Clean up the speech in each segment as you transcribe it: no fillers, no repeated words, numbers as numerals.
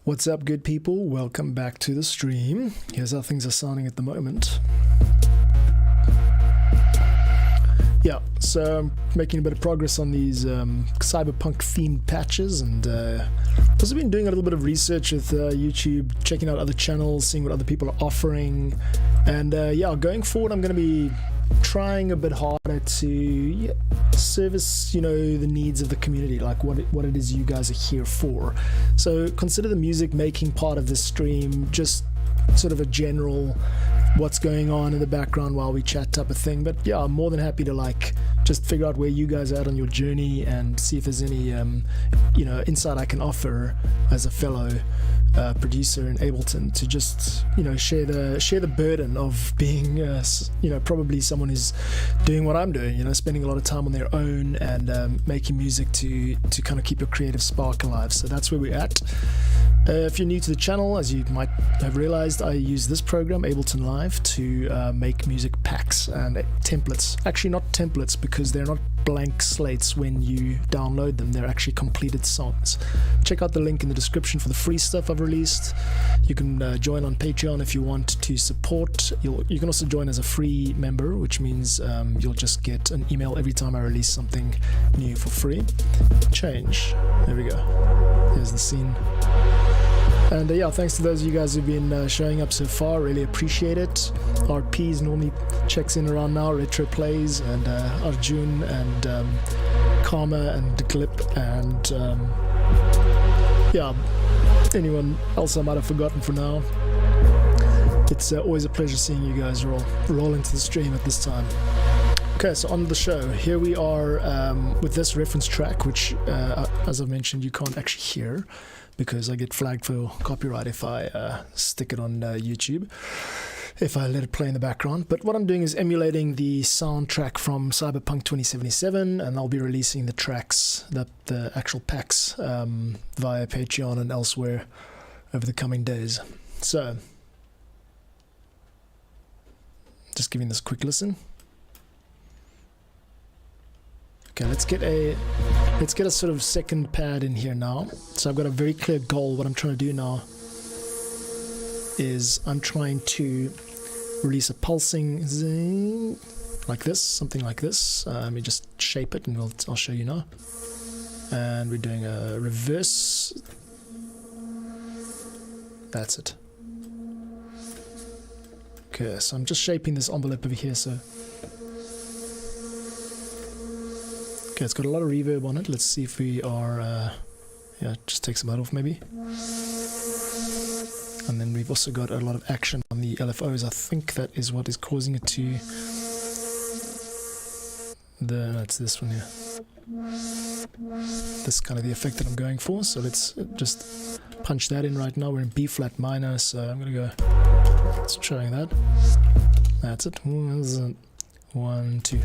What's up, good people? Welcome back to the stream. Here's how things are sounding at the moment. Yeah, so I'm making a bit of progress on these Cyberpunk themed patches, and also been doing a little bit of research with YouTube, checking out other channels, seeing what other people are offering, and yeah, going forward I'm going to be trying a bit harder to service, the needs of the community, like what it is you guys are here for. So consider the music making part of this stream just sort of a general what's going on in the background while we chat type of thing. But yeah, I'm more than happy to just figure out where you guys are at on your journey and see if there's any insight I can offer as a fellow producer in Ableton to just share the burden of being probably someone who's doing what I'm doing, spending a lot of time on their own and making music to kind of keep your creative spark alive. So that's where we're at. If you're new to the channel, as you might have realized, I use this program, Ableton Live, to make music packs and templates. Actually not templates, because they're not blank slates when you download them. They're actually completed songs. Check out the link in the description for the free stuff I've released. You can join on Patreon if you want to support. You can also join as a free member, which means you'll just get an email every time I release something new for free. Change. There we go. Here's the scene. And yeah, thanks to those of you guys who've been showing up so far, really appreciate it. RPs normally checks in around now, Retro Plays, and Arjun, and Karma, and Glip, and yeah, anyone else I might have forgotten for now. It's always a pleasure seeing you guys roll into the stream at this time. Okay, so on the show, here we are with this reference track, which, as I mentioned, you can't actually hear, because I get flagged for copyright if I stick it on YouTube, if I let it play in the background. But what I'm doing is emulating the soundtrack from Cyberpunk 2077, and I'll be releasing the tracks, the actual packs, via Patreon and elsewhere over the coming days. So, just giving this a quick listen. Okay, let's get a sort of second pad in here now. So I've got a very clear goal. What I'm trying to do now is I'm trying to release a pulsing zing like this, something like this. Let me just shape it and I'll show you now. And we're doing a reverse. That's it. Okay, so I'm just shaping this envelope over here, so okay, it's got a lot of reverb on it. Let's see if we are, just take some of that off maybe. And then we've also got a lot of action on the LFOs. I think that is what is causing it to, it's this one here. This is kind of the effect that I'm going for. So let's just punch that in right now. We're in B flat minor, so I'm going to go, let's try that. That's it. 1, 2.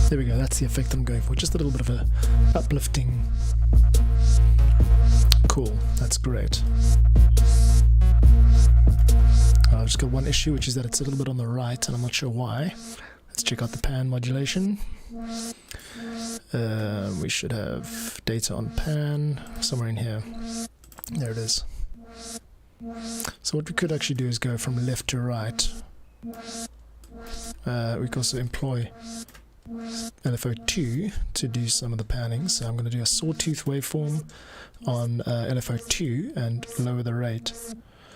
There we go, that's the effect I'm going for. Just a little bit of a uplifting. Cool, that's great. I've just got one issue, which is that it's a little bit on the right, and I'm not sure why. Let's check out the pan modulation. We should have data on pan somewhere in here. There it is. So what we could actually do is go from left to right. We can also employ LFO2 to do some of the panning. So I'm going to do a sawtooth waveform on LFO2 and lower the rate.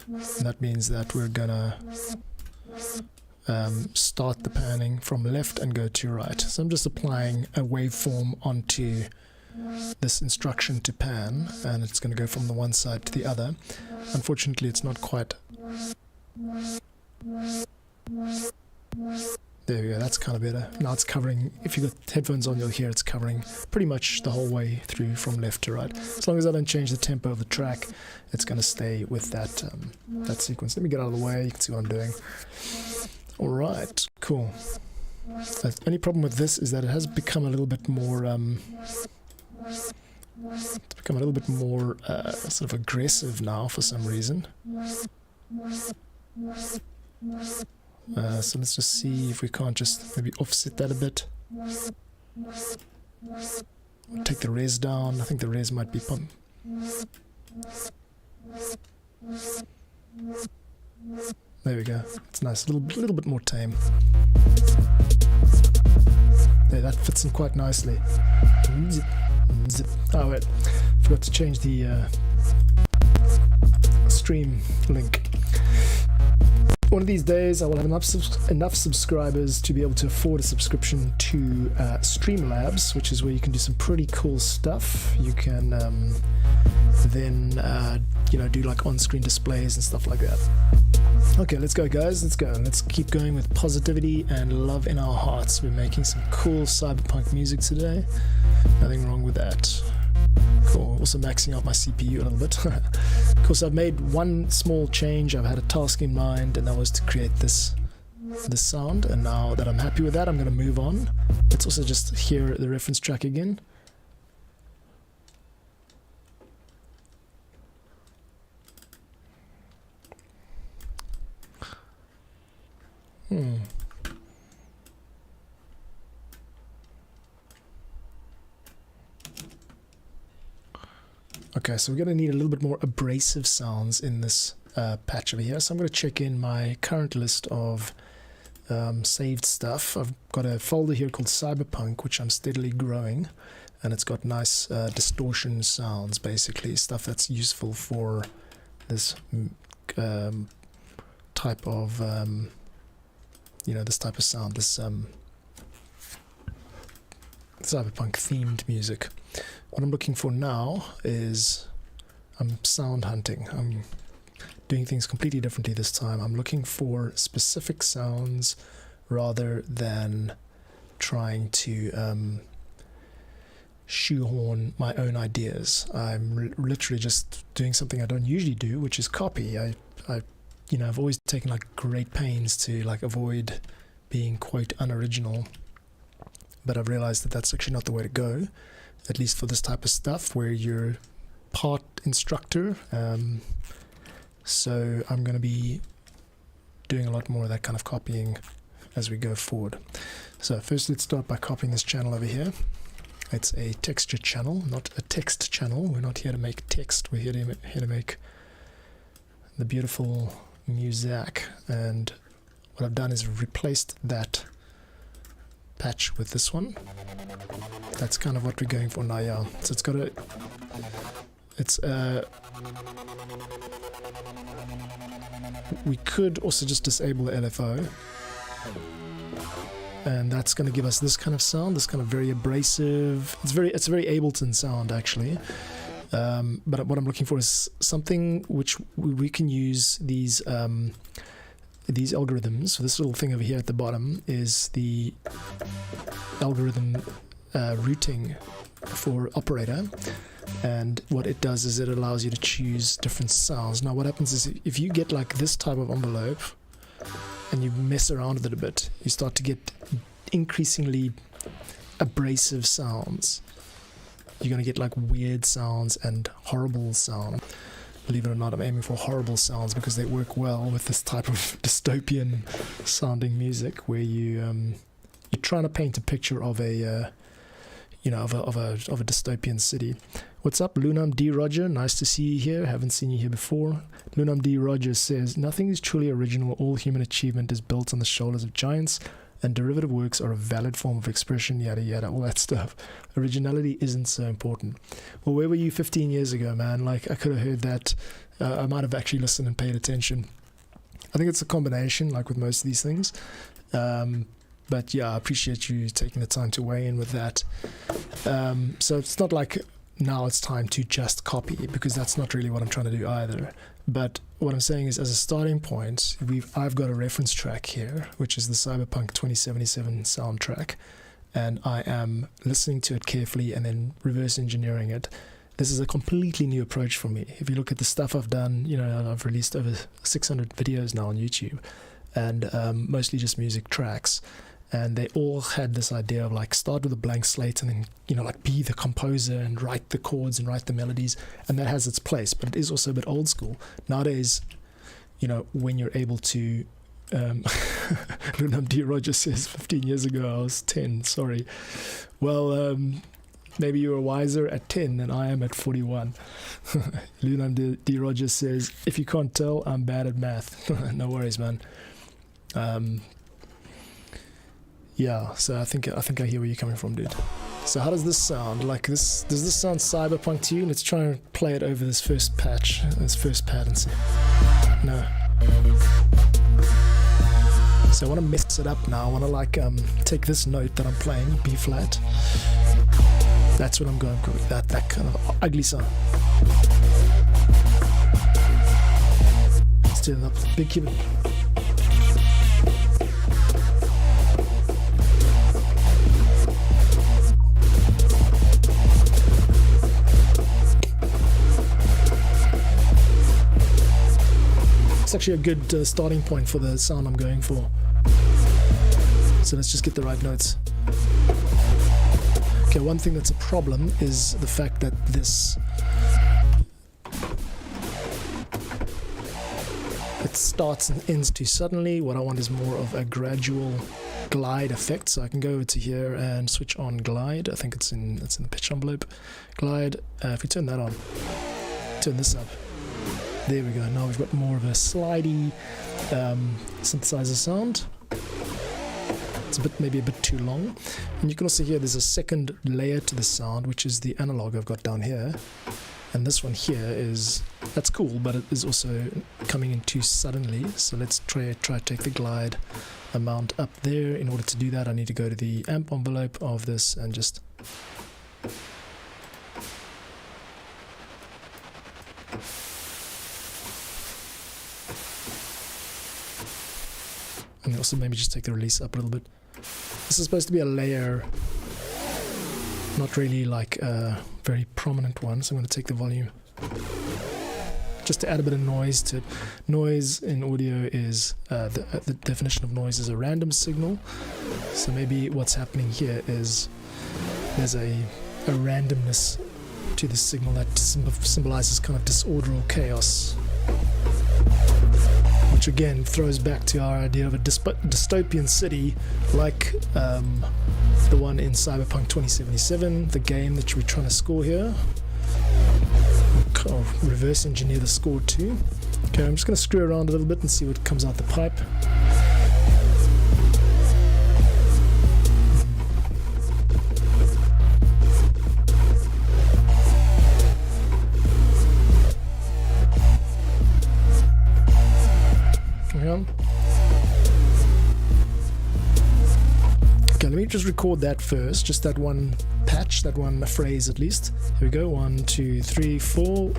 And that means that we're going to start the panning from left and go to right. So I'm just applying a waveform onto this instruction to pan, and it's going to go from the one side to the other. Unfortunately, it's not quite. There we go, that's kind of better. Now it's covering, if you've got headphones on, you'll hear it's covering pretty much the whole way through from left to right. As long as I don't change the tempo of the track, it's going to stay with that that sequence. Let me get out of the way, you can see what I'm doing. Alright, cool. The only problem with this is that it has become a little bit more, sort of aggressive now for some reason. So let's just see if we can't just maybe offset that a bit. Take the res down. I think the res might be pump. There we go. It's nice. A little bit more tame. There, that fits in quite nicely. Oh wait, forgot to change the stream link. One of these days I will have enough subscribers to be able to afford a subscription to Streamlabs, which is where you can do some pretty cool stuff. You can then do like on-screen displays and stuff like that. Okay, let's go guys, let's go. Let's keep going with positivity and love in our hearts. We're making some cool cyberpunk music today. Nothing wrong with that. Cool. Also maxing out my CPU a little bit. Cool, so I've made one small change. I've had a task in mind, and that was to create this sound. And now that I'm happy with that, I'm going to move on. Let's also just hear the reference track again. Okay, so we're going to need a little bit more abrasive sounds in this patch over here. So I'm going to check in my current list of saved stuff. I've got a folder here called Cyberpunk, which I'm steadily growing, and it's got nice distortion sounds, basically stuff that's useful for this type of this type of sound, this cyberpunk themed music. What I'm looking for now is I'm sound hunting. I'm doing things completely differently this time. I'm looking for specific sounds rather than trying to shoehorn my own ideas. I'm literally just doing something I don't usually do, which is copy. I've always taken like great pains to like avoid being quote unoriginal, but I've realized that that's actually not the way to go, at least for this type of stuff where you're part instructor. So I'm going to be doing a lot more of that kind of copying as we go forward. So first let's start by copying this channel over here. It's a texture channel, not a text channel. We're not here to make text, we're here to make the beautiful music. And what I've done is replaced that patch with this one. That's kind of what we're going for now, yeah. So it's got we could also just disable the LFO, and that's going to give us this kind of sound, this kind of very abrasive, it's a very Ableton sound actually. But what I'm looking for is something which we can use these algorithms. So this little thing over here at the bottom is the algorithm routing for operator, and what it does is it allows you to choose different sounds. Now what happens is if you get like this type of envelope and you mess around with it a bit, you start to get increasingly abrasive sounds. You're going to get like weird sounds and horrible sound. Believe it or not, I'm aiming for horrible sounds because they work well with this type of dystopian sounding music where you're trying to paint a picture of a of a dystopian city. What's up, Lunam D. Roger? Nice to see you here. Haven't seen you here before. Lunam D. Roger says, nothing is truly original. All human achievement is built on the shoulders of giants, and derivative works are a valid form of expression, yada yada, all that stuff. Originality isn't so important. Well, where were you 15 years ago, man? Like, I could have heard that. I might have actually listened and paid attention. I think it's a combination, like with most of these things. But yeah, I appreciate you taking the time to weigh in with that. So it's not like now it's time to just copy, because that's not really what I'm trying to do either. But what I'm saying is, as a starting point, I've got a reference track here, which is the Cyberpunk 2077 soundtrack, and I am listening to it carefully and then reverse engineering it. This is a completely new approach for me. If you look at the stuff I've done, I've released over 600 videos now on YouTube, and mostly just music tracks. And they all had this idea of like start with a blank slate and then, like be the composer and write the chords and write the melodies. And that has its place, but it is also a bit old school. Nowadays, when you're able to, Lunam D. Roger says 15 years ago I was 10, sorry. Well, Maybe you were wiser at 10 than I am at 41. Lunam D. Rogers says, if you can't tell, I'm bad at math. No worries, man. Yeah, so I think I hear where you're coming from, dude. So how does this sound? Like this, does this sound cyberpunk to you? Let's try and play it over this first patch, this first pad and see. No. So I want to mess it up now. I want to like take this note that I'm playing, B flat. That's what I'm going for, that kind of ugly sound. Let's do it up, big keyboard. It's actually a good starting point for the sound I'm going for. So let's just get the right notes. Okay, one thing that's a problem is the fact that this, it starts and ends too suddenly. What I want is more of a gradual glide effect. So I can go over to here and switch on glide. I think it's in the pitch envelope. Glide. If we turn that on, turn this up. There we go. Now we've got more of a slidey synthesizer sound. It's maybe a bit too long, and you can also hear there's a second layer to the sound, which is the analog I've got down here, and this one here that's cool, but it is also coming in too suddenly. So let's try to take the glide amount up there. In order to do that, I need to go to the amp envelope of this and just and also maybe just take the release up a little bit. This is supposed to be a layer, not really like a very prominent one, so I'm going to take the volume just to add a bit of noise to it. Noise in audio is, the definition of noise is a random signal, so maybe what's happening here is there's a randomness to the signal that symbolizes kind of disorder or chaos, which again throws back to our idea of a dystopian city like the one in Cyberpunk 2077, the game that we're trying to score here. I'll reverse engineer the score too. Okay, I'm just going to screw around a little bit and see what comes out the pipe. Okay, let me just record that first, just that one patch, that one phrase at least. Here we go, 1, 2, 3, 4.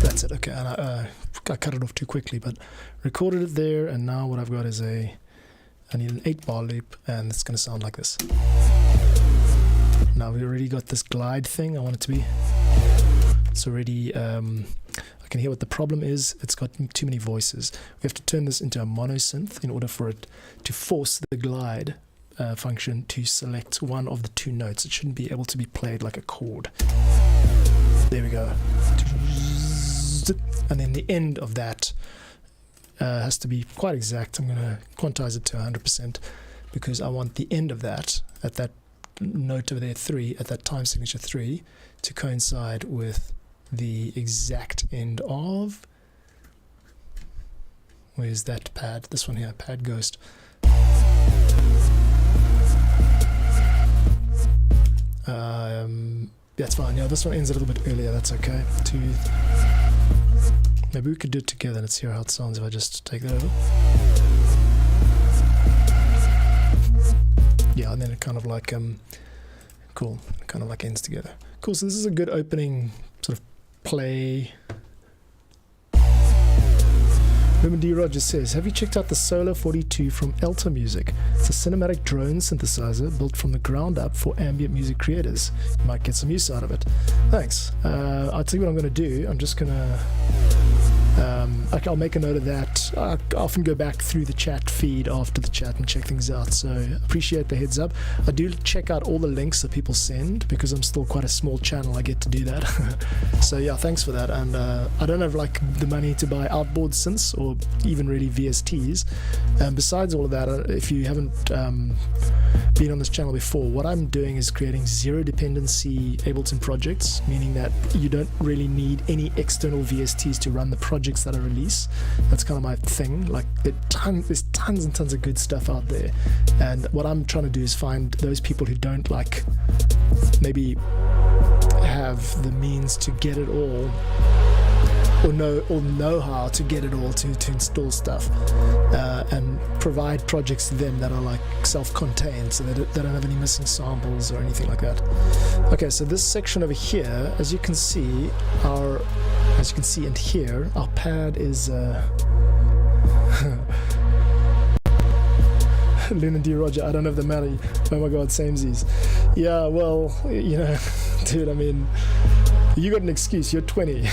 That's it, okay, and I cut it off too quickly, but recorded it there, and now what I've got is I need an 8-bar loop, and it's going to sound like this. Now we already got this glide thing I want it to be. It's already, I can hear what the problem is. It's got too many voices. We have to turn this into a monosynth in order for it to force the glide function to select one of the two notes. It shouldn't be able to be played like a chord. There we go. And then the end of that has to be quite exact. I'm going to quantize it to 100% because I want the end of that, at that note over there 3, at that time signature 3, to coincide with the exact end of, where's that pad? This one here, pad ghost. That's fine. Yeah, this one ends a little bit earlier. That's okay. Maybe we could do it together. Let's hear how it sounds if I just take that over. Yeah, and then it kind of like cool. It kind of like ends together. Cool. So this is a good opening sort of play. Ruben D. Rogers says, have you checked out the Solar 42 from Elta Music? It's a cinematic drone synthesizer built from the ground up for ambient music creators. You might get some use out of it. Thanks. I'll tell you what I'm going to do. I'm just going to I'll make a note of that. I often go back through the chat feed after the chat and check things out, so appreciate the heads up. I do check out all the links that people send because I'm still quite a small channel. I get to do that. So yeah, thanks for that. And I don't have like the money to buy outboard synths or even really VSTs. Besides all of that, if you haven't been on this channel before, what I'm doing is creating zero dependency Ableton projects, meaning that you don't really need any external VSTs to run the projects that I release. That's kind of my thing. Like there's tons and tons of good stuff out there, and what I'm trying to do is find those people who don't like maybe have the means to get it all, or know how to get it all to install stuff, and provide projects to them that are like self-contained, so that they don't have any missing samples or anything like that. Okay, so this section over here, as you can see and hear, our pad is Luna D. Roger, I don't have the money. Oh my god, samesies. Yeah, well, you know, dude, I mean, you got an excuse. You're 20.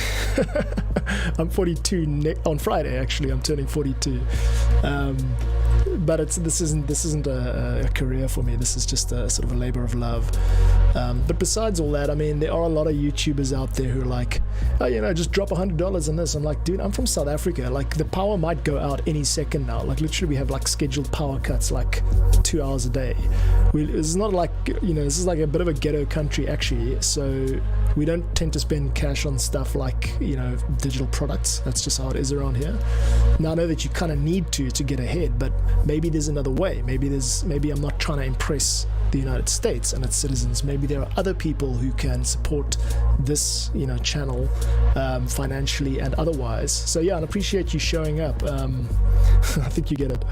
I'm 42 on Friday. Actually, I'm turning 42. But this isn't a career for me. This is just a sort of a labor of love. But besides all that, I mean, there are a lot of YouTubers out there who are like, oh, you know, just drop $100 on this. I'm like, dude, I'm from South Africa. Like, the power might go out any second now. Like, literally, we have like scheduled power cuts like 2 hours a day. It's not like, you know, this is like a bit of a ghetto country actually. So we don't tend to spend cash on stuff like, you know, digital products. That's just how it is around here. Now I know that you kind of need to get ahead, but maybe there's another way. Maybe I'm not trying to impress the United States and its citizens. Maybe there are other people who can support this, you know, channel financially and otherwise. So yeah, I appreciate you showing up. I think you get it.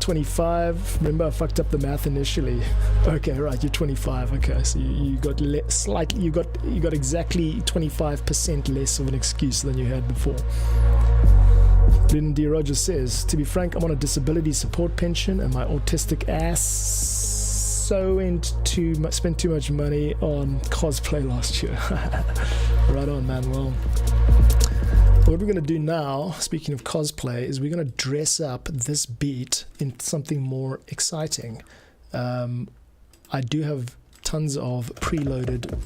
25. Remember, I fucked up the math initially. Okay, right, you're 25. Okay, so you got slightly, you got exactly 25% less of an excuse than you had before. Lynn D. Rogers says, to be frank, I'm on a disability support pension and my autistic ass spent too much money on cosplay last year. Right on, man. Well, what we're going to do now, speaking of cosplay, is we're going to dress up this beat in something more exciting. I do have tons of preloaded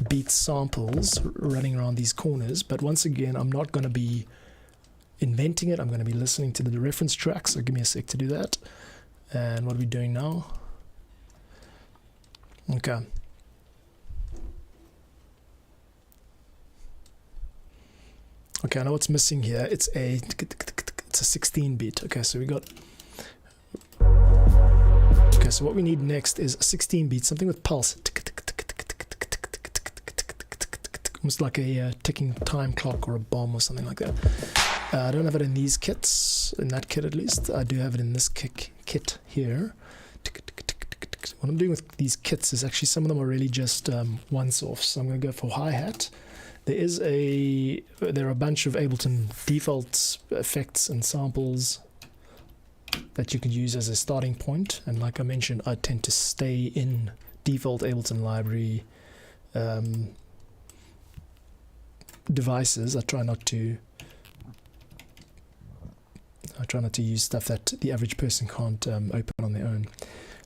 beat samples running around these corners, but once again, I'm not going to be inventing it. I'm going to be listening to the reference tracks, so give me a sec to do that. And what are we doing now? Okay. Okay, I know what's missing here. It's a 16 beat. Okay, so we got. Okay, so what we need next is a 16 beat, something with pulse, almost like a ticking time clock or a bomb or something like that. I don't have it in these kits, in that kit at least. I do have it in this kit here. What I'm doing with these kits is actually some of them are really just once-offs. So I'm going to go for hi-hat. There are a bunch of Ableton default effects and samples that you could use as a starting point. And like I mentioned, I tend to stay in default Ableton library devices. I try not to use stuff that the average person can't open on their own.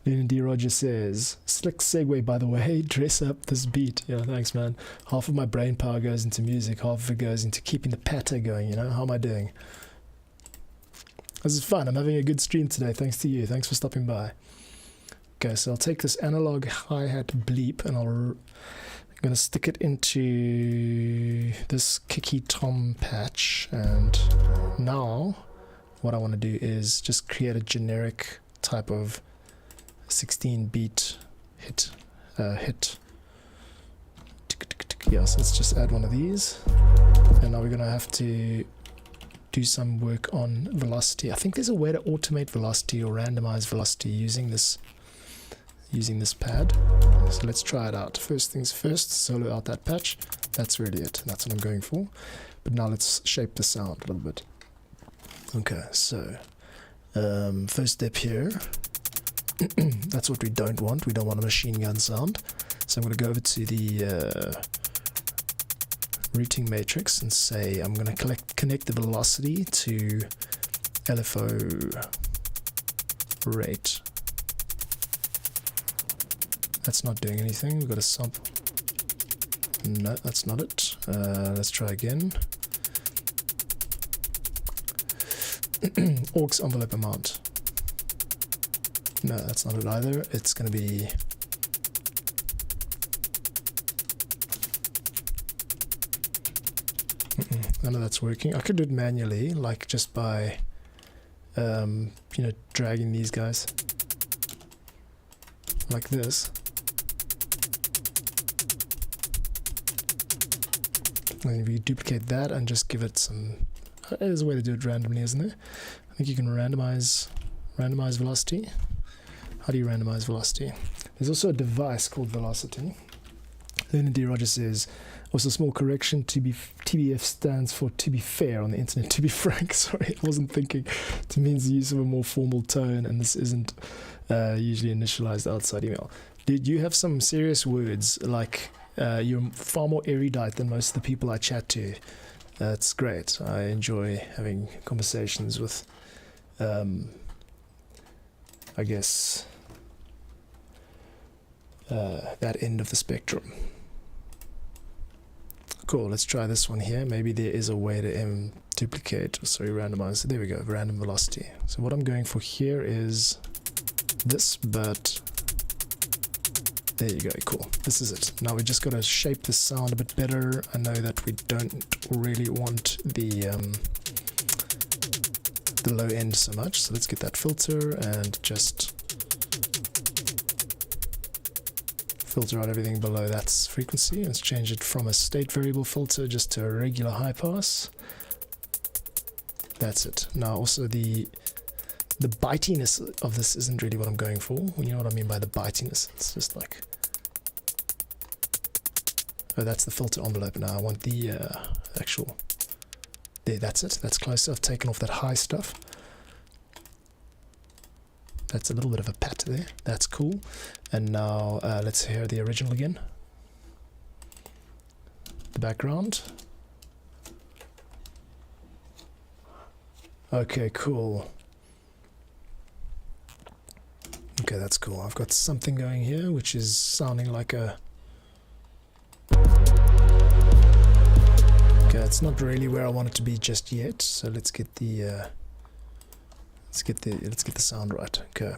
Lena D. Roger says, slick segue, by the way, dress up this beat. Yeah, thanks, man. Half of my brain power goes into music, half of it goes into keeping the patter going, you know? How am I doing? This is fun. I'm having a good stream today, thanks to you. Thanks for stopping by. Okay, so I'll take this analog hi-hat bleep and I'm going to stick it into this Kicky Tom patch. And now what I want to do is just create a generic type of 16 beat hit. Yeah, so let's just add one of these. And now we're going to have to do some work on velocity. I think there's a way to automate velocity or randomize velocity using this pad. So let's try it out. First things first, solo out that patch. That's really it. That's what I'm going for. But now let's shape the sound a little bit. Okay, so first step here. That's what we don't want. We don't want a machine gun sound. So I'm going to go over to the routing matrix and say I'm going to connect the velocity to LFO rate. That's not doing anything. We've got a sample. No, that's not it. Let's try again. Aux envelope amount. No, that's not it either. It's going to be none of that's working. I could do it manually, like just by dragging these guys like this. And if you duplicate that and just give it some, there's a way to do it randomly, isn't there? I think you can randomize velocity. How do you randomize velocity? There's also a device called Velocity. Then D. Rogers says, also small correction, TBF stands for to be fair on the internet. To be frank, sorry, I wasn't thinking. It means the use of a more formal tone, and this isn't usually initialized outside email. Did you have some serious words, like you're far more erudite than most of the people I chat to. That's great. I enjoy having conversations with, I guess, that end of the spectrum. Cool, let's try this one here. Maybe there is a way to randomize. There we go, random velocity. So what I'm going for here is this, but there you go, cool. This is it. Now we just got to shape the sound a bit better. I know that we don't really want the low end so much, so let's get that filter and just filter out everything below that's frequency. Let's change it from a state variable filter just to a regular high pass. That's it. Now also the bitiness of this isn't really what I'm going for. You know what I mean by the bitiness? It's just like, oh, that's the filter envelope. Now I want the actual, there, that's it. That's closer. I've taken off that high stuff. That's a little bit of a pat there. That's cool. And now let's hear the original again. The background. Okay, cool. Okay, that's cool. I've got something going here which is sounding like a... Okay, it's not really where I want it to be just yet. So let's get the let's get the sound right. Okay.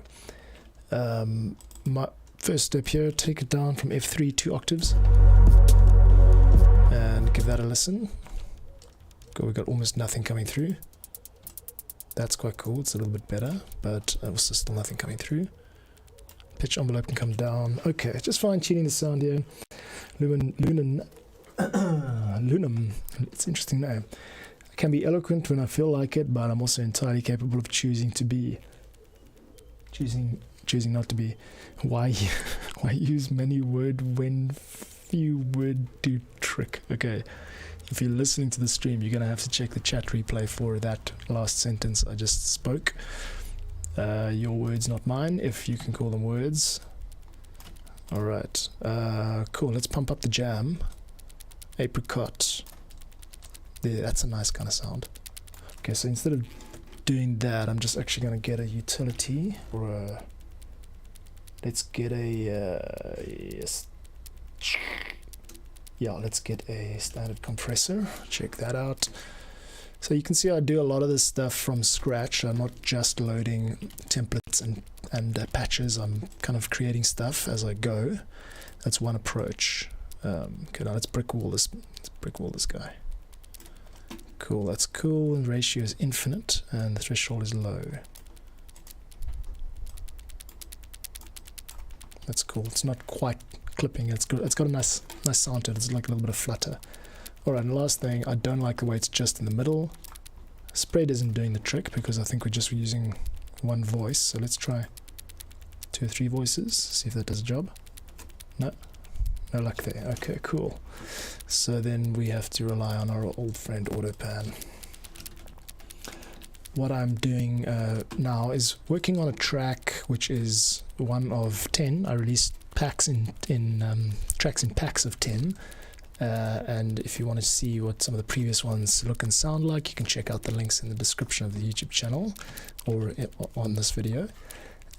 My first step here, take it down from F3 2 octaves and give that a listen. Cool, we've got almost nothing coming through. That's quite cool. It's a little bit better, but also still nothing coming through. Pitch envelope can come down. Okay, just fine tuning the sound here. Lunum. It's an interesting name. I can be eloquent when I feel like it, but I'm also entirely capable of choosing not to be. Why use many word when few word do trick? Okay, if you're listening to the stream, you're gonna have to check the chat replay for that last sentence I just spoke. Your words, not mine, if you can call them words. All right, cool. Let's pump up the jam. Apricot. There, that's a nice kind of sound. Okay, so instead of doing that, I'm just actually going to get a utility, or a, let's get a yes. Yeah, let's get a standard compressor. Check that out. So you can see I do a lot of this stuff from scratch. I'm not just loading templates and patches. I'm kind of creating stuff as I go. That's one approach. Okay, now let's brick wall this guy. Cool, that's cool. And ratio is infinite, and the threshold is low. That's cool. It's not quite clipping. It's good. It's got a nice sound to it. It's like a little bit of flutter. All right, and the last thing, I don't like the way it's just in the middle. Spread isn't doing the trick because I think we're just using one voice. So let's try 2 or 3 voices. See if that does a job. No. No luck there. Okay, cool. So then we have to rely on our old friend AutoPan. What I'm doing now is working on a track which is one of 10. I released packs in tracks in packs of 10, And if you want to see what some of the previous ones look and sound like, you can check out the links in the description of the YouTube channel or on this video.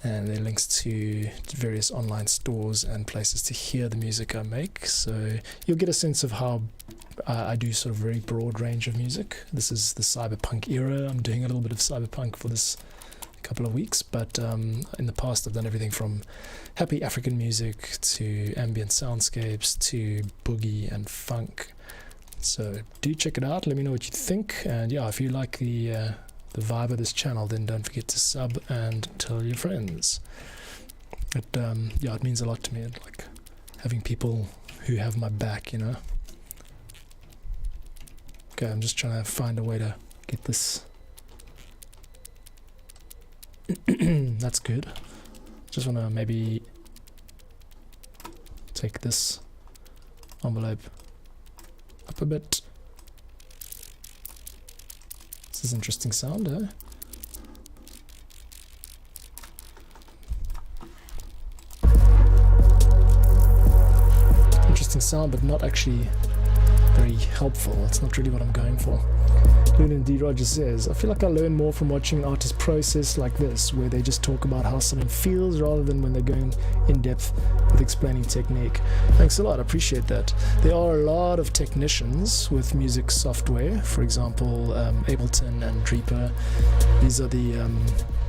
And there are links to various online stores and places to hear the music I make. So you'll get a sense of how I do sort of very broad range of music. This is the Cyberpunk era. I'm doing a little bit of Cyberpunk for this couple of weeks, but in the past I've done everything from happy African music to ambient soundscapes to boogie and funk. So do check it out, let me know what you think, and yeah, if you like the vibe of this channel, then don't forget to sub and tell your friends. Yeah, it means a lot to me, like having people who have my back, you know. Okay, I'm just trying to find a way to get this. That's good. Just want to maybe take this envelope up a bit. This is interesting sound, eh? Interesting sound, but not actually very helpful. That's not really what I'm going for. Lunan D. Rogers says, I feel like I learn more from watching an artist process like this, where they just talk about how something feels rather than when they're going in depth with explaining technique. Thanks a lot, I appreciate that. There are a lot of technicians with music software, for example, Ableton and Reaper. These are the,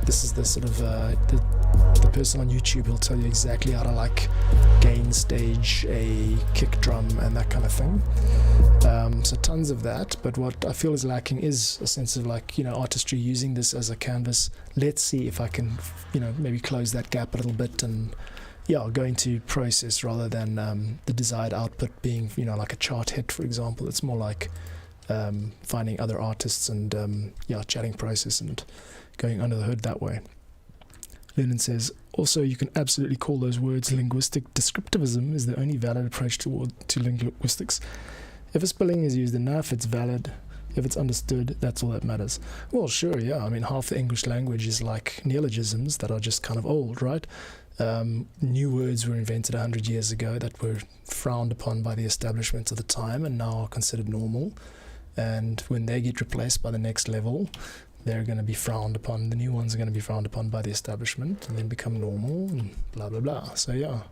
this is the sort of, the person on YouTube who'll tell you exactly how to like gain stage a kick drum and that kind of thing. So tons of that, but what I feel is lacking is a sense of like, you know, artistry using this as a canvas. Let's see if I can, you know, maybe close that gap a little bit and yeah, go into process rather than the desired output being, you know, like a chart hit, for example. It's more like finding other artists and yeah, chatting process and going under the hood that way. Lennon says, also you can absolutely call those words linguistic. Descriptivism is the only valid approach to linguistics. If a spelling is used enough, it's valid. If it's understood, that's all that matters. Well, sure, yeah. I mean, half the English language is like neologisms that are just kind of old, right? New words were invented 100 years ago that were frowned upon by the establishment of the time and now are considered normal. And when they get replaced by the next level, they're going to be frowned upon. The new ones are going to be frowned upon by the establishment and then become normal and blah, blah, blah. So, yeah.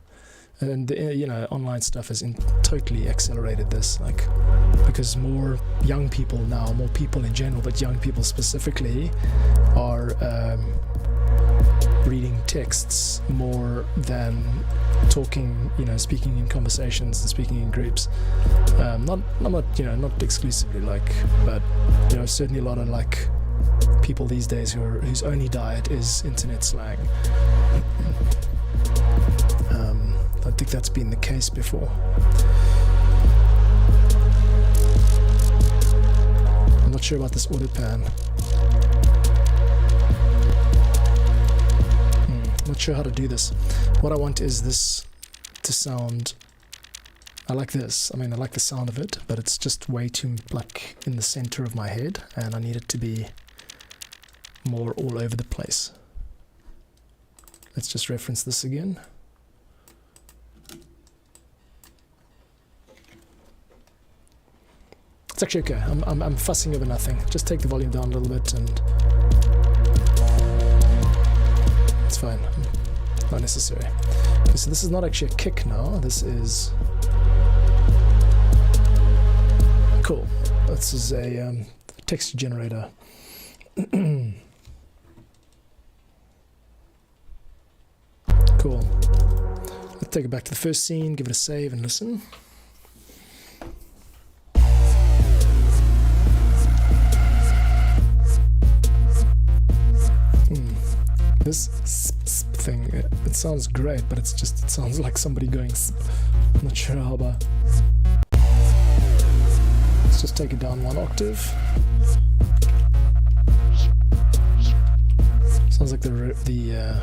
And you know, online stuff has totally accelerated this, like, because more young people now, more people in general, but young people specifically, are reading texts more than talking, you know, speaking in conversations and speaking in groups. Not you know, not exclusively, like, but you know, certainly a lot of like people these days whose only diet is internet slang. I think that's been the case before. I'm not sure about this audio pan. Not sure how to do this. What I want is this to sound, I like this. I mean, I like the sound of it, but it's just way too like in the center of my head, and I need it to be more all over the place. Let's just reference this again. It's actually okay. I'm fussing over nothing. Just take the volume down a little bit and it's fine. Not necessary. Okay, so this is not actually a kick now. This is cool. This is a text generator. Cool. Let's take it back to the first scene, give it a save and listen. This thing, it sounds great, but it sounds like somebody going I'm not sure how about. Let's just take it down one octave. Sounds like the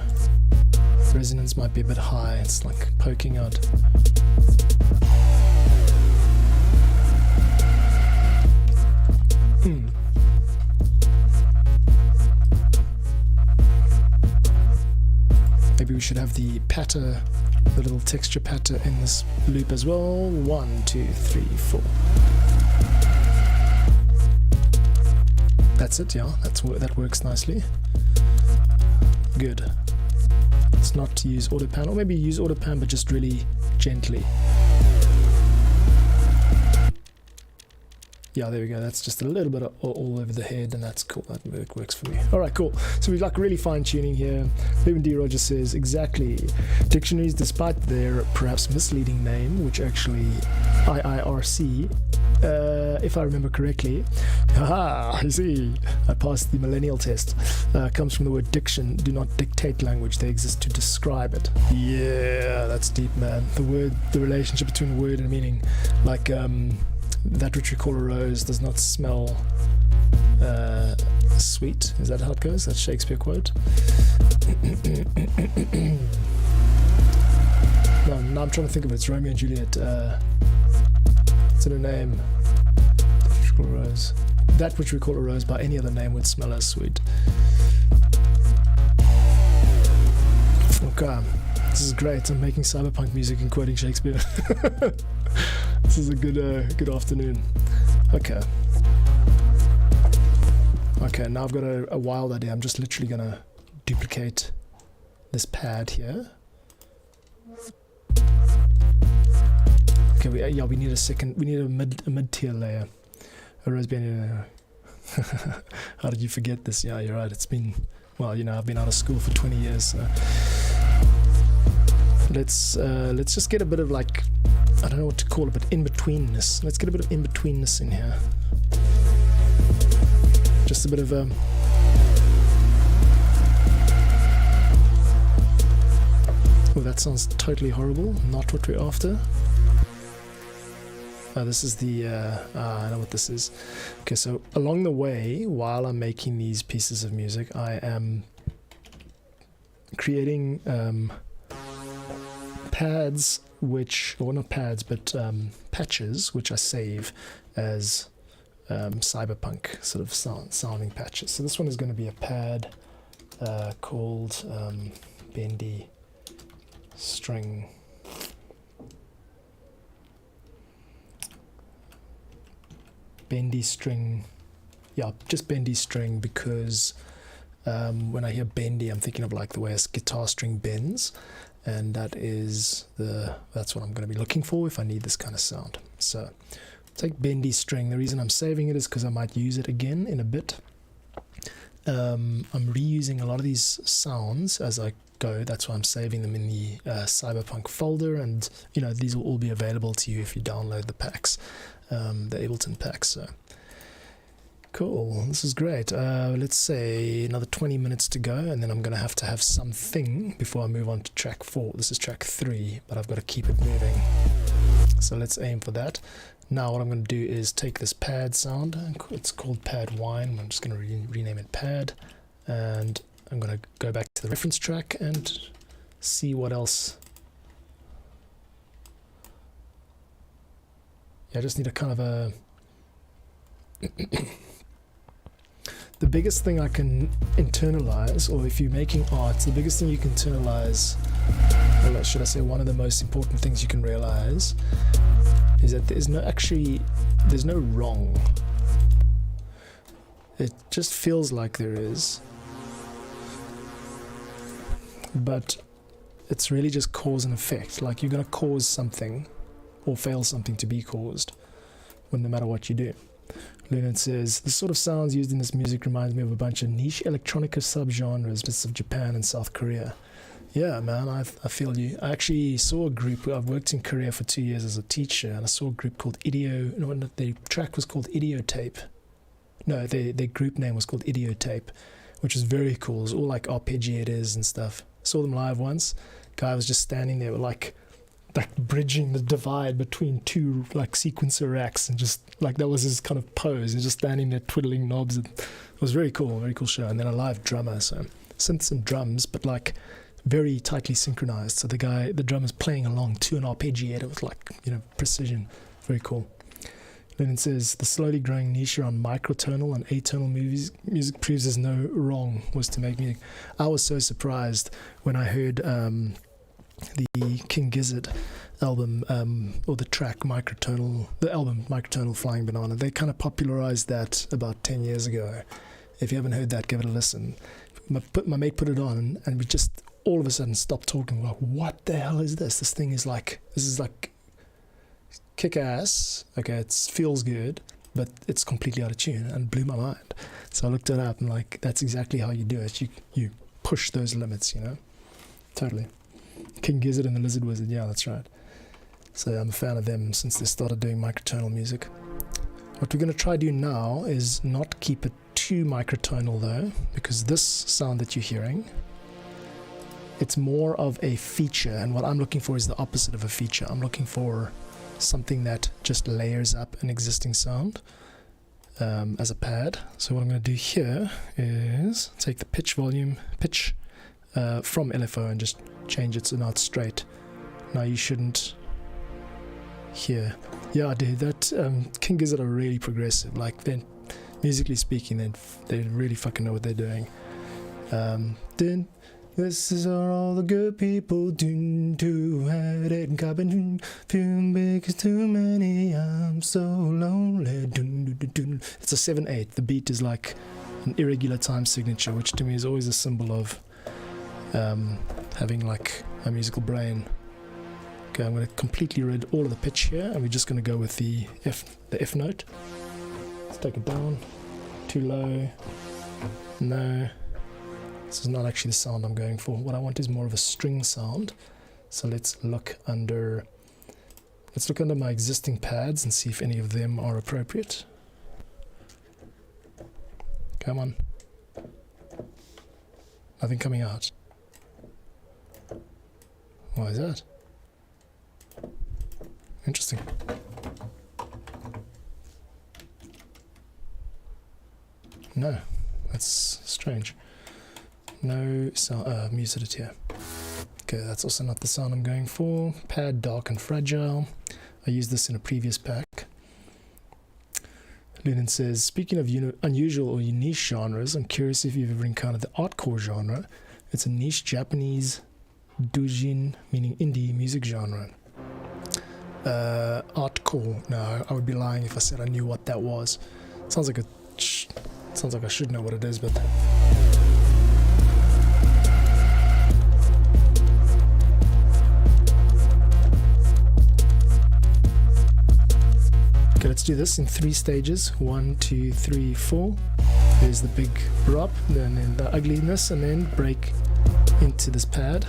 resonance might be a bit high. It's like poking out. Maybe we should have the the little texture pattern in this loop as well. 1, 2, 3, 4. That's it, yeah, that works nicely. Good. Let's not use AutoPan, or maybe use AutoPan but just really gently. Yeah, there we go. That's just a little bit of all over the head, and that's cool. That works for me. All right, cool. So we've like really fine-tuning here. Ruben D. Rogers says, exactly. Dictionaries, despite their perhaps misleading name, which actually IIRC, if I remember correctly, haha, you see, I passed the millennial test, comes from the word diction. Do not dictate language. They exist to describe it. Yeah, that's deep, man. The relationship between word and meaning, like, that which we call a rose does not smell sweet. Is that how it goes? That's Shakespeare quote. No, now I'm trying to think of it. It's Romeo and Juliet. What's in a name? Rose. That which we call a rose by any other name would smell as sweet. Okay, this is great. I'm making cyberpunk music and quoting Shakespeare. This is a good afternoon. Okay, now I've got a wild idea. I'm just literally gonna duplicate this pad here. Okay, we need a second. We need a mid-tier layer. A Raspberry. How did you forget this? Yeah, you're right. It's been, well, you know, I've been out of school for 20 years. So. Let's just get a bit of, like, I don't know what to call it, but in-betweenness. Let's get a bit of in-betweenness in here. Just a bit of oh, that sounds totally horrible. Not what we're after. Oh, this is the I know what this is. Okay, so along the way, while I'm making these pieces of music, I am creating pads, or not pads, but patches, which I save as cyberpunk sort of sounding patches. So this one is going to be a pad called bendy string. Bendy string, yeah, just bendy string, because when I hear bendy, I'm thinking of like the way a guitar string bends, and that's what I'm going to be looking for if I need this kind of sound. So take bendy string. The reason I'm saving it is because I might use it again in a bit. I'm reusing a lot of these sounds as I go. That's why I'm saving them in the Cyberpunk folder, and you know, these will all be available to you if you download the packs, the Ableton packs. So cool, this is great. Let's say another 20 minutes to go, and then I'm going to have something before I move on to track 4. This is track 3, but I've got to keep it moving. So let's aim for that. Now what I'm going to do is take this pad sound. It's called pad wine. I'm just going to rename it pad, and I'm going to go back to the reference track and see what else. Yeah, I just need a kind of a the biggest thing I can internalize, or if you're making art, the biggest thing you can internalize, or should I say one of the most important things you can realize, is that there's no wrong. It just feels like there is, but it's really just cause and effect. Like, you're going to cause something or fail something to be caused, no matter what you do. Leonard says, the sort of sounds used in this music reminds me of a bunch of niche electronica subgenres of Japan and South Korea. Yeah, man, I feel you. I actually saw a group. I've worked in Korea for 2 years as a teacher, and I saw a group called the track was called Idiotape. No, their group name was called Idiotape, which was very cool. It was all like arpeggiators and stuff. Saw them live once. Guy was just standing there with like bridging the divide between two like sequencer racks, and just like that was his kind of pose, and just standing there twiddling knobs. And it was very cool show. And then a live drummer, so synths and drums, but like very tightly synchronized. So the drummer's playing along to an arpeggiator with like, you know, precision. Very cool. Then it says, the slowly growing niche around microtonal and atonal music proves there's no wrong was to make music. I was so surprised when I heard the King Gizzard album, or the track Microtonal, the album Microtonal Flying Banana. They kind of popularized that about 10 years ago. If you haven't heard that, give it a listen. My mate put it on, and we just all of a sudden stopped talking. We're like, what the hell is this? This is like kick ass. Okay, it feels good, but it's completely out of tune, and it blew my mind. So I looked it up, and like, that's exactly how you do it. You push those limits, you know. Totally. King Gizzard and the Lizard Wizard, yeah, that's right. So I'm a fan of them since they started doing microtonal music. What we're going to try do now is not keep it too microtonal though, because this sound that you're hearing, it's more of a feature, and what I'm looking for is the opposite of a feature. I'm looking for something that just layers up an existing sound as a pad. So what I'm going to do here is take the pitch from LFO and just change it so now it's straight. Now you shouldn't hear. Yeah, dude, that King Gizzard are really progressive. Like, then musically speaking, they really fucking know what they're doing. Then this is all the good people do had it in carbon, feeling big is too many, I'm so lonely. It's a 7/8. The beat is like an irregular time signature, which to me is always a symbol of having like a musical brain. Okay, I'm going to completely rid all of the pitch here, and we're just going to go with the F note. Let's take it down. Too low. No. This is not actually the sound I'm going for. What I want is more of a string sound. So let's look under my existing pads and see if any of them are appropriate. Come on. Nothing coming out. Why is that? Interesting. No, that's strange. No sound, muted it here. Okay, that's also not the sound I'm going for. Pad, dark and fragile. I used this in a previous pack. Lunan says, speaking of unusual or niche genres, I'm curious if you've ever encountered the artcore genre. It's a niche Japanese doujin, meaning indie music genre. Artcore. No, I would be lying if I said I knew what that was. Sounds like I should know what it is, but okay, let's do this in 3 stages. 1, 2, 3, 4. There's the big drop, then in the ugliness, and then break into this pad.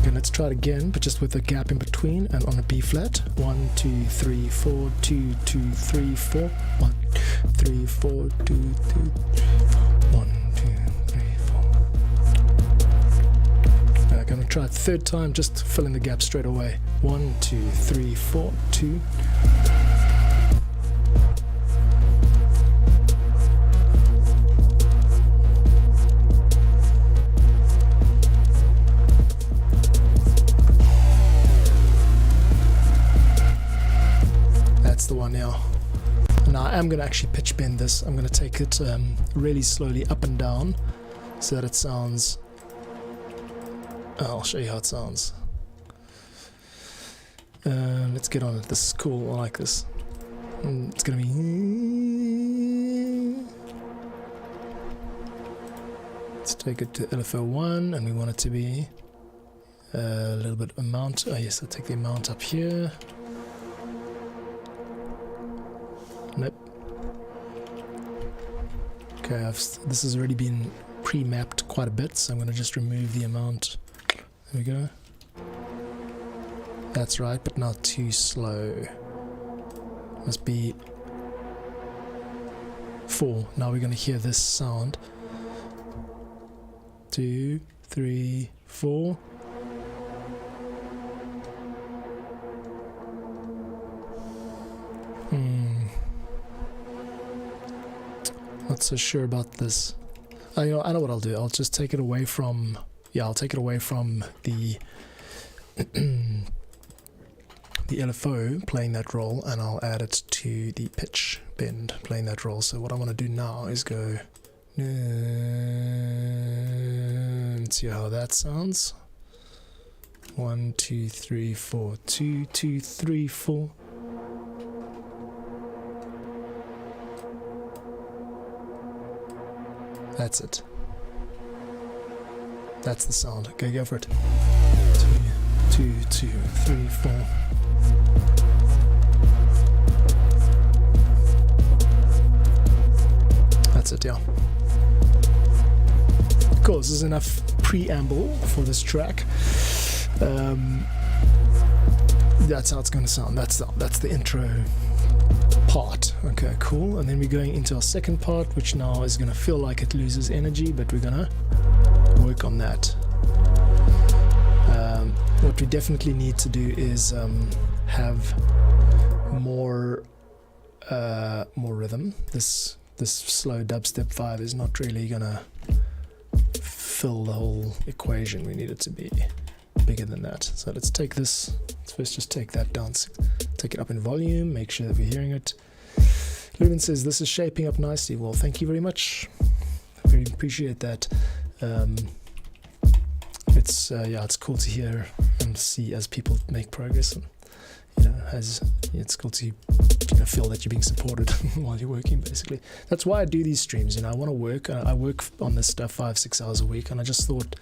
Okay, let's try it again, but just with a gap in between and on a B flat. 1, 2, 3, 4, 2, 2, 3, 4. 1, 3, 4, 2, 2, 1, 2, 3, 4. I'm going to try it 3rd time, just fill in the gap straight away. 1, 2, 3, 4, 2. That's the one now. Now I am going to actually pitch bend this. I'm going to take it really slowly up and down so that it sounds... I'll show you how it sounds. Let's get on it. This is cool. I like this. It's gonna be... Let's take it to LFO1, and we want it to be a little bit amount. Oh yes, I'll take the amount up here. Nope. Okay, this has already been pre-mapped quite a bit, so I'm going to just remove the amount. There we go. That's right, but not too slow. Must be 4. Now we're going to hear this sound. 2, 3, 4. Not so sure about this. I know what I'll do. I'll just take it away from... Yeah, I'll take it away from the the LFO playing that role, and I'll add it to the pitch bend playing that role. So what I want to do now is go Let's see how that sounds. 1, 2, 3, 4. 2, 2, 3, 4. That's it. That's the sound. Okay, go for it. 2, 2, 2, 3, 4. That's it, yeah. Cool, this is enough preamble for this track. That's how it's going to sound. That's the intro part. Okay, cool. And then we're going into our second part, which now is going to feel like it loses energy, but we're going to work on that. What we definitely need to do is have more rhythm. This slow dubstep 5 is not really going to fill the whole equation. We need it to be bigger than that. So let's take this. Let's first just take that down, take it up in volume, make sure that we're hearing it. Luden says this is shaping up nicely. Well, thank you very much. I very appreciate that. It's cool to hear and see as people make progress, and it's cool to feel that you're being supported while you're working. Basically, that's why I do these streams. I want to work. I work on this stuff 5-6 hours a week, and I just thought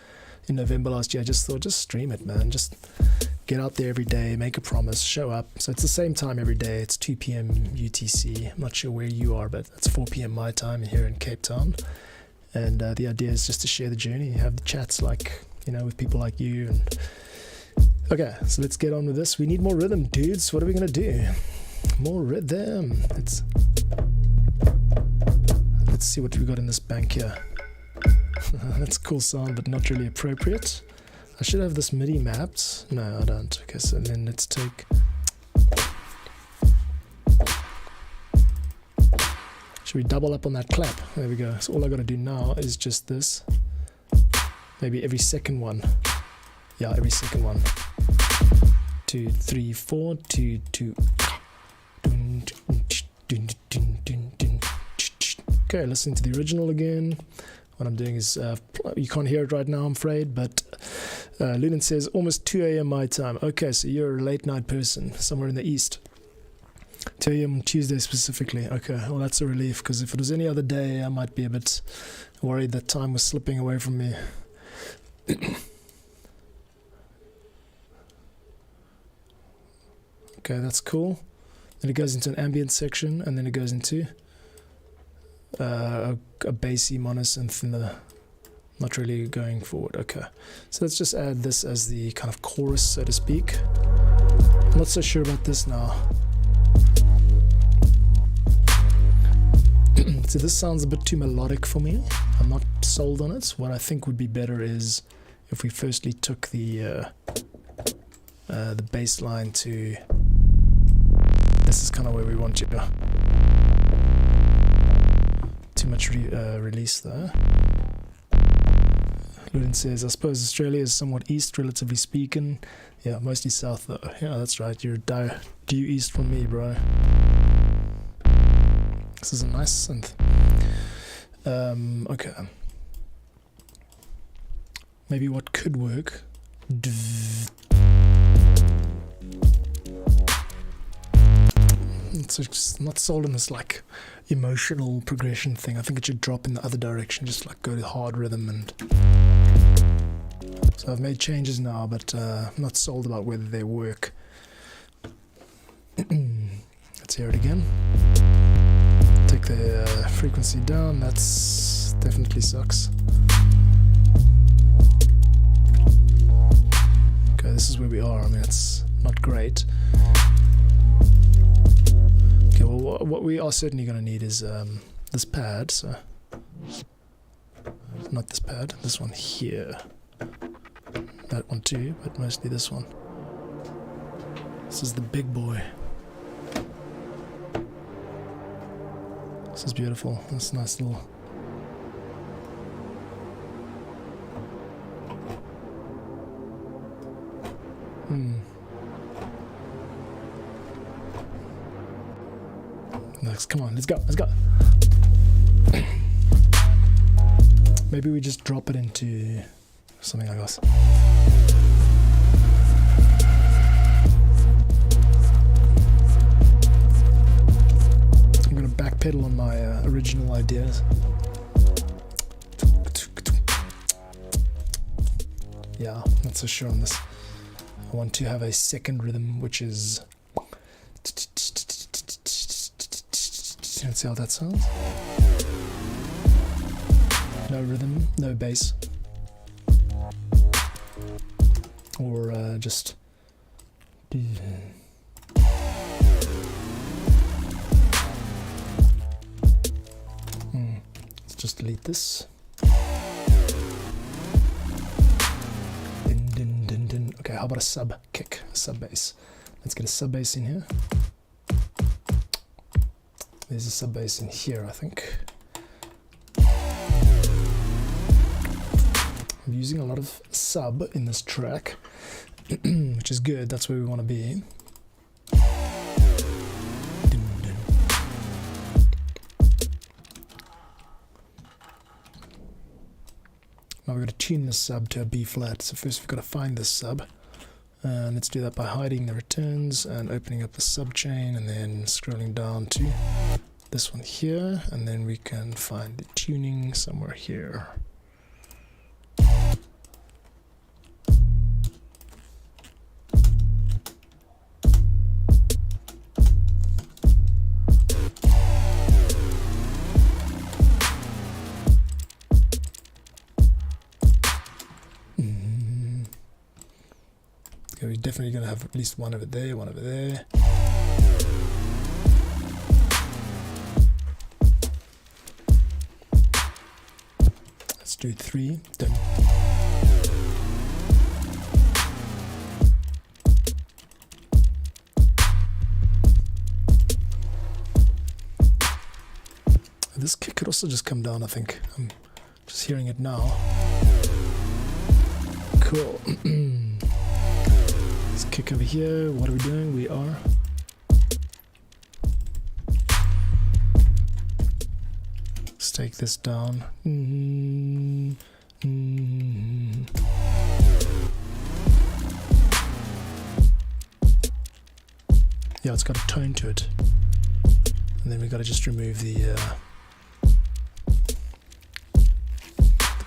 in November last year, just stream it, man. Just get out there every day, make a promise, show up. So it's the same time every day. It's 2 p.m. UTC. I'm not sure where you are, but it's 4 p.m. my time here in Cape Town. And the idea is just to share the journey, have the chats with people like you. And okay, so let's get on with this. We need more rhythm, dudes. What are we gonna do? More rhythm. Let's see what we got in this bank here. That's a cool sound, but not really appropriate. I should have this MIDI mapped. No, I don't. Okay, so then let's take. Should we double up on that clap? There we go. So all I got to do now is just this. Maybe every second one. Yeah, every second one. 2, 3, 4. 2, 2. Okay, listening to the original again. What I'm doing is, you can't hear it right now, I'm afraid, but Lunan says almost 2 a.m. my time. Okay, so you're a late night person, somewhere in the east. 2 a.m. Tuesday specifically. Okay, well that's a relief, because if it was any other day, I might be a bit worried that time was slipping away from me. Okay, that's cool. Then it goes into an ambient section, and then it goes into a bassy monosynth in the, not really going forward. Okay, so let's just add this as the kind of chorus, so to speak. I'm not so sure about this now. So this sounds a bit too melodic for me. I'm not sold on it. What I think would be better is if we firstly took the bass line to, this is kind of where we want you. Too much release there. Luden says, I suppose Australia is somewhat east, relatively speaking. Yeah, mostly south though. Yeah, that's right. You're due east from me, bro. This is a nice synth. Okay. Maybe what could work. It's just not sold on this emotional progression thing. I think it should drop in the other direction, just go to hard rhythm. And so I've made changes now, but I'm not sold about whether they work. Let's hear it again. Take the frequency down. That's definitely sucks. Okay, this is where we are. I mean, it's not great. Okay, well, what we are certainly going to need is this pad. So, not this pad, this one here. That one too, but mostly this one. This is the big boy. This is beautiful. This nice little. Next, come on, let's go. Maybe we just drop it into something like this. I'm going to backpedal on my original ideas. Yeah, not so sure on this. I want to have a second rhythm, which is... Let's see how that sounds. No rhythm, no bass. Or just... Let's just delete this. Okay, how about a sub kick, a sub bass? Let's get a sub bass in here. There's a sub bass in here, I think. I'm using a lot of sub in this track, which is good. That's where we want to be. Now we're going to tune the sub to a B flat. So first we've got to find this sub. And let's do that by hiding the returns and opening up the sub chain and then scrolling down to this one here. And then we can find the tuning somewhere here. We're definitely going to have at least one over there, one over there. Let's do 3. Done. This kick could also just come down, I think. I'm just hearing it now. Cool. Let's kick over here. What are we doing? We are let's take this down. Yeah, it's got a tone to it. And then we got to just remove the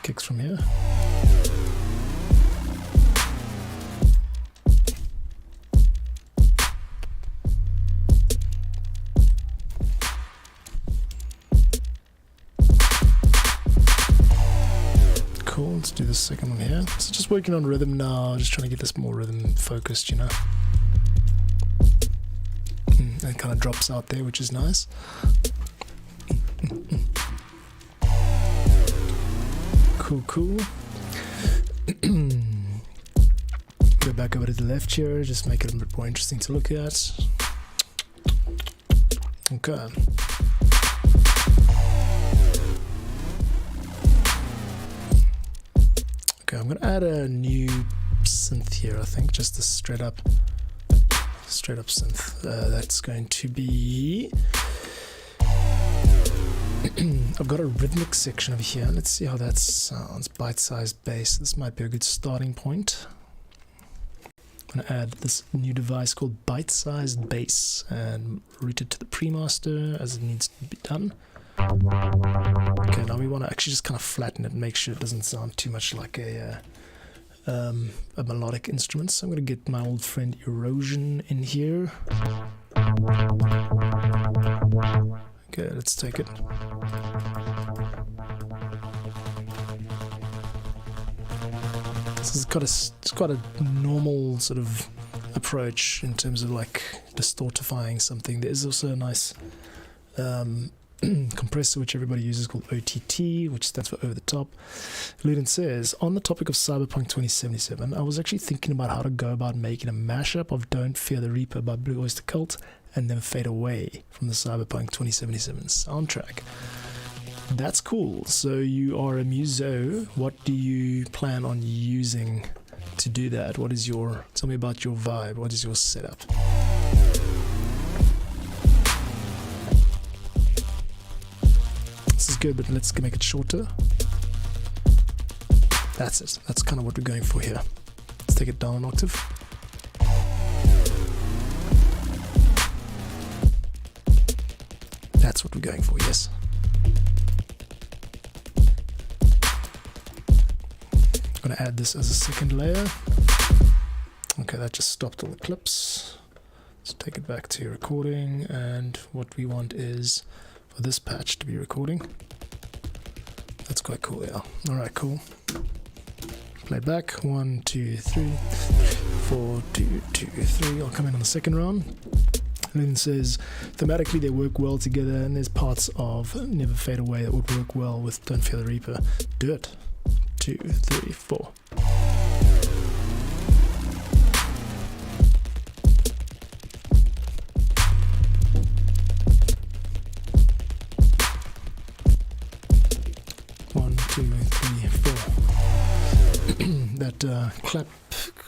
kicks from here. Cool, let's do the second one here. So just working on rhythm now, just trying to get this more rhythm focused, you know. And it kind of drops out there, which is nice. Cool, cool. Go back over to the left here, just make it a bit more interesting to look at. Okay. Okay, I'm gonna add a new synth here, I think, just a straight up synth. That's going to be... I've got a rhythmic section over here. Let's see how that sounds. Bite-sized bass. This might be a good starting point. I'm gonna add this new device called bite-sized bass and route it to the pre-master as it needs to be done. Okay, now we want to actually just kind of flatten it and make sure it doesn't sound too much like a melodic instrument. So I'm going to get my old friend Erosion in here. Okay, let's take it. This is quite a normal sort of approach in terms of like distortifying something. There is also a nice compressor which everybody uses called OTT, which stands for over the top. Ludin says, on the topic of Cyberpunk 2077, I was actually thinking about how to go about making a mashup of Don't Fear the Reaper by Blue Oyster Cult and then Fade Away from the Cyberpunk 2077 soundtrack. That's cool. So you are a muso. What do you plan on using to do that? What is your, tell me about your vibe. What is your setup? This is good, but let's make it shorter. That's it. That's kind of what we're going for here. Let's take it down an octave. That's what we're going for, yes. I'm going to add this as a second layer. Okay, that just stopped all the clips. Let's take it back to recording, and what we want is for this patch to be recording. That's quite cool, yeah. Alright, cool. Play it back. 1, 2, 3, 4, 2, 2, 3. I'll come in on the second round. And then it says, thematically they work well together, and there's parts of Never Fade Away that would work well with Don't Fear the Reaper. Do it. 2, 3, 4. That clap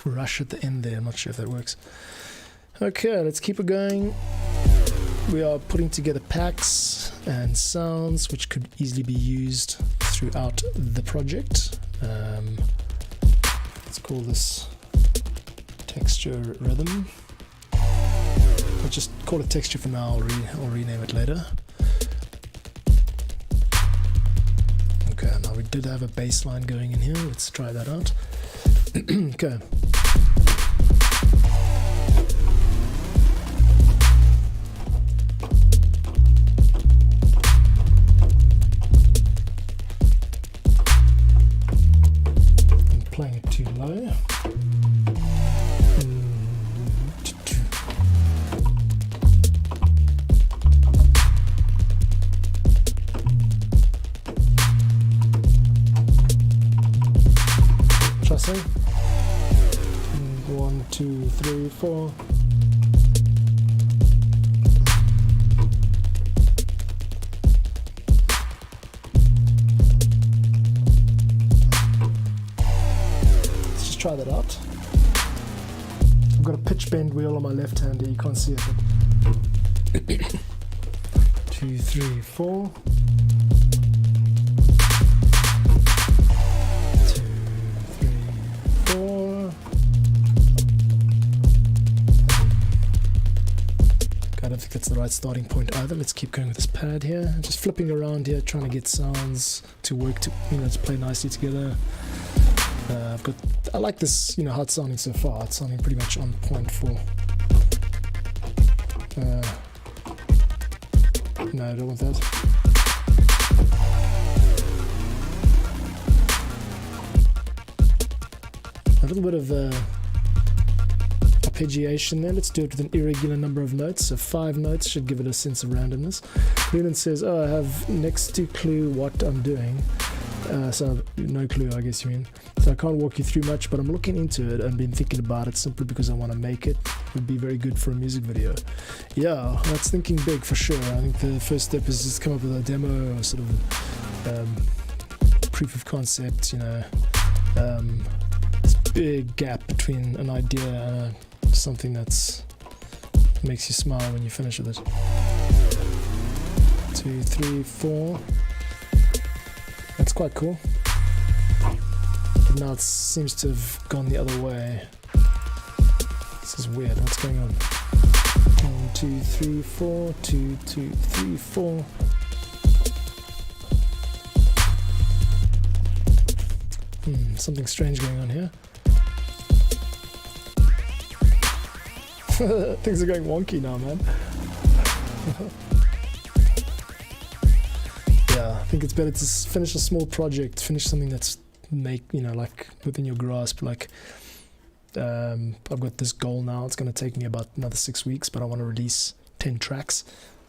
rush at the end there, I'm not sure if that works. Okay, let's keep it going. We are putting together packs and sounds which could easily be used throughout the project. Let's call this texture rhythm. I'll just call it texture for now, I'll rename it later. Okay, now we did have a bass line going in here, let's try that out. Okay. I'm playing it too low. Shall I say? 1, 2, 3, 4. Let's just try that out. I've got a pitch bend wheel on my left hand here, you can't see it, but 2, 3, 4. 2, 3, 4. I don't think that's the right starting point either. Let's keep going with this pad here. Just flipping around here, trying to get sounds to work to, to play nicely together. I like this, how it's sounding so far. It's sounding pretty much on point for. No, I don't want that. A little bit of arpeggiation there. Let's do it with an irregular number of notes. So 5 notes should give it a sense of randomness. Leland says, oh, I have next to clue what I'm doing. So no clue, I guess you mean. So I can't walk you through much, but I'm looking into it and been thinking about it simply because I want to make it. It would be very good for a music video. Yeah, that's thinking big for sure. I think the first step is just come up with a demo or sort of proof of concept, this big gap between an idea and something that's makes you smile when you finish with it. 2, 3, 4. That's quite cool. But now it seems to have gone the other way. This is weird. What's going on? 1, 2, 3, 4. 2, 2, 3, 4. Something strange going on here. Things are going wonky now, man. Yeah, I think it's better to finish a small project, finish something that's like within your grasp. Like, I've got this goal now. It's going to take me about another 6 weeks, but I want to release 10 tracks.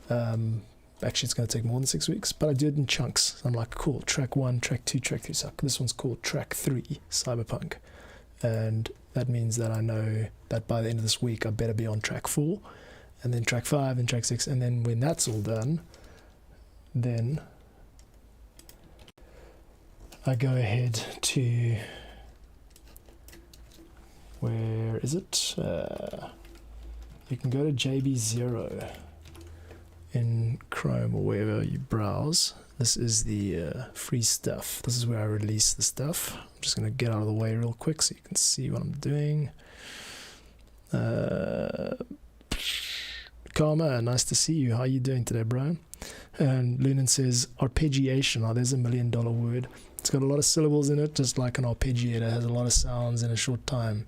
Actually, it's going to take more than 6 weeks, but I do it in chunks. I'm like, cool, track 1, track 2, track 3. So this one's called track 3, Cyberpunk. And that means that I know that by the end of this week, I better be on track 4, and then track 5, and track 6. And then when that's all done, then I go ahead to, where is it? You can go to JB0, in Chrome or wherever you browse. This is the free stuff. This is where I release the stuff. I'm just going to get out of the way real quick so you can see what I'm doing. Karma, nice to see you. How are you doing today, bro? And Lunan says arpeggiation. Oh, there's $1 million word. It's got a lot of syllables in it, just like an arpeggiator. It has a lot of sounds in a short time.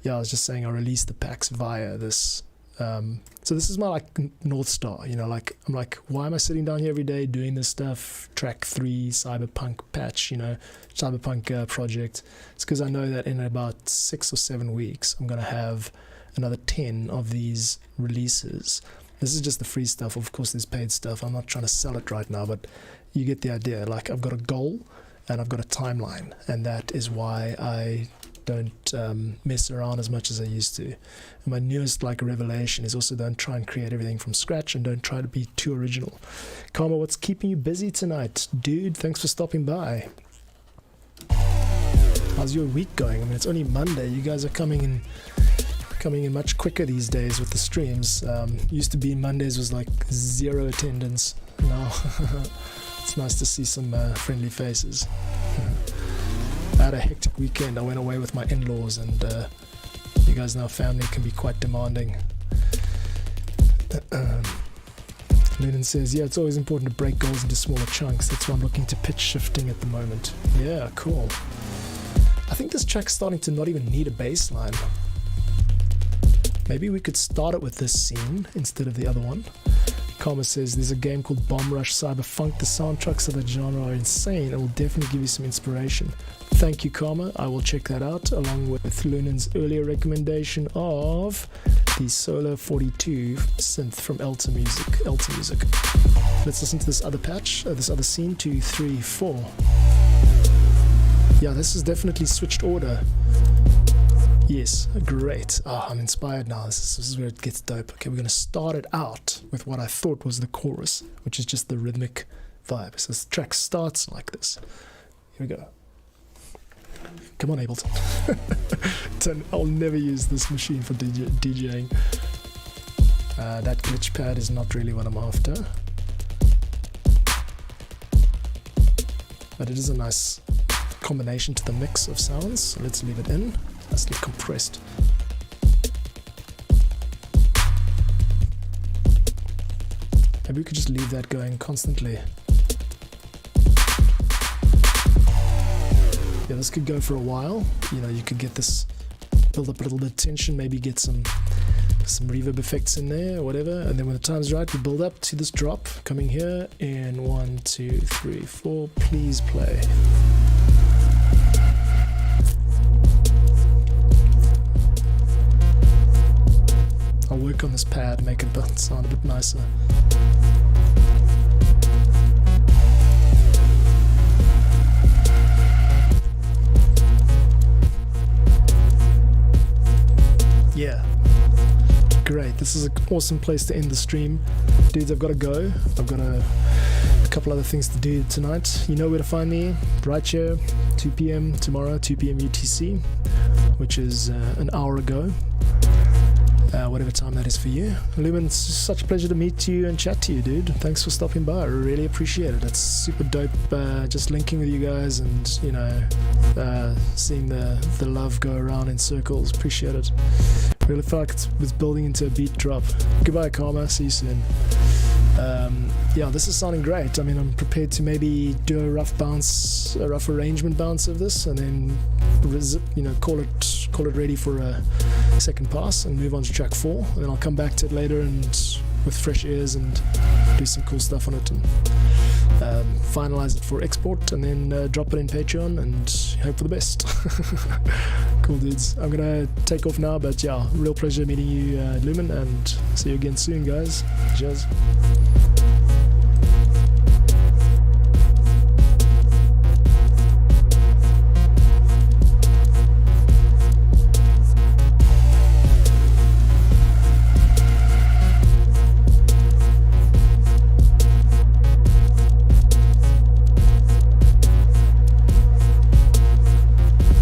Yeah, I was just saying I released the packs via this. So this is my like North Star, you know, like I'm like, why am I sitting down here every day doing this stuff? Track 3, Cyberpunk patch, you know, Cyberpunk project. It's because I know that in about 6 or 7 weeks, I'm going to have another 10 of these releases. This is just the free stuff. Of course, there's paid stuff. I'm not trying to sell it right now, but you get the idea. Like I've got a goal and I've got a timeline, and that is why I don't mess around as much as I used to. And my newest like revelation is also don't try and create everything from scratch and don't try to be too original. Karma, what's keeping you busy tonight? Dude, thanks for stopping by. How's your week going? I mean, it's only Monday. You guys are coming in much quicker these days with the streams. Used to be Mondays was like 0 attendance. Now it's nice to see some friendly faces. I had a hectic weekend. I went away with my in-laws, and you guys know family can be quite demanding. Lennon says, yeah, it's always important to break goals into smaller chunks. That's why I'm looking to pitch shifting at the moment. Yeah, cool. I think this track's starting to not even need a bass line. Maybe we could start it with this scene instead of the other one. Karma says there's a game called Bomb Rush Cyberpunk. The soundtracks of that genre are insane and will definitely give you some inspiration. Thank you, Karma. I will check that out along with Lunan's earlier recommendation of the Solo 42 synth from Elta Music. Let's listen to this other patch, this other scene. 2, 3, 4. Yeah, this is definitely switched order. Yes, great. I'm inspired now. This is where it gets dope. Okay, we're going to start it out with what I thought was the chorus, which is just the rhythmic vibe. So this track starts like this. Here we go. Come on, Ableton. I'll never use this machine for DJing. That glitch pad is not really what I'm after. But it is a nice combination to the mix of sounds. So let's leave it in. Nicely compressed. Maybe we could just leave that going constantly. Yeah, this could go for a while. You know, you could get this, build up a little bit of tension, maybe get some reverb effects in there or whatever, and then when the time's right, we build up to this drop coming here in 1, 2, 3, 4. Please play. I'll work on this pad, make it sound a bit nicer. Yeah. Great. This is an awesome place to end the stream. Dudes, I've got to go. I've got a couple other things to do tonight. You know where to find me. Right here, 2 p.m. tomorrow, 2 p.m. UTC, which is an hour ago. Whatever time that is for you. Lumen, it's such a pleasure to meet you and chat to you, dude. Thanks for stopping by. I really appreciate it. It's super dope just linking with you guys and, you know, seeing the love go around in circles. Appreciate it. Really felt like it was building into a beat drop. Goodbye, Karma. See you soon. Yeah, this is sounding great. I mean, I'm prepared to maybe do a rough arrangement bounce of this, and then you know, call it ready for a second pass and move on to track 4. And then I'll come back to it later and with fresh ears and do some cool stuff on it and finalize it for export, and then drop it in Patreon and hope for the best. Cool, dudes. I'm gonna take off now, but yeah, real pleasure meeting you, Lumen, and see you again soon, guys. Cheers.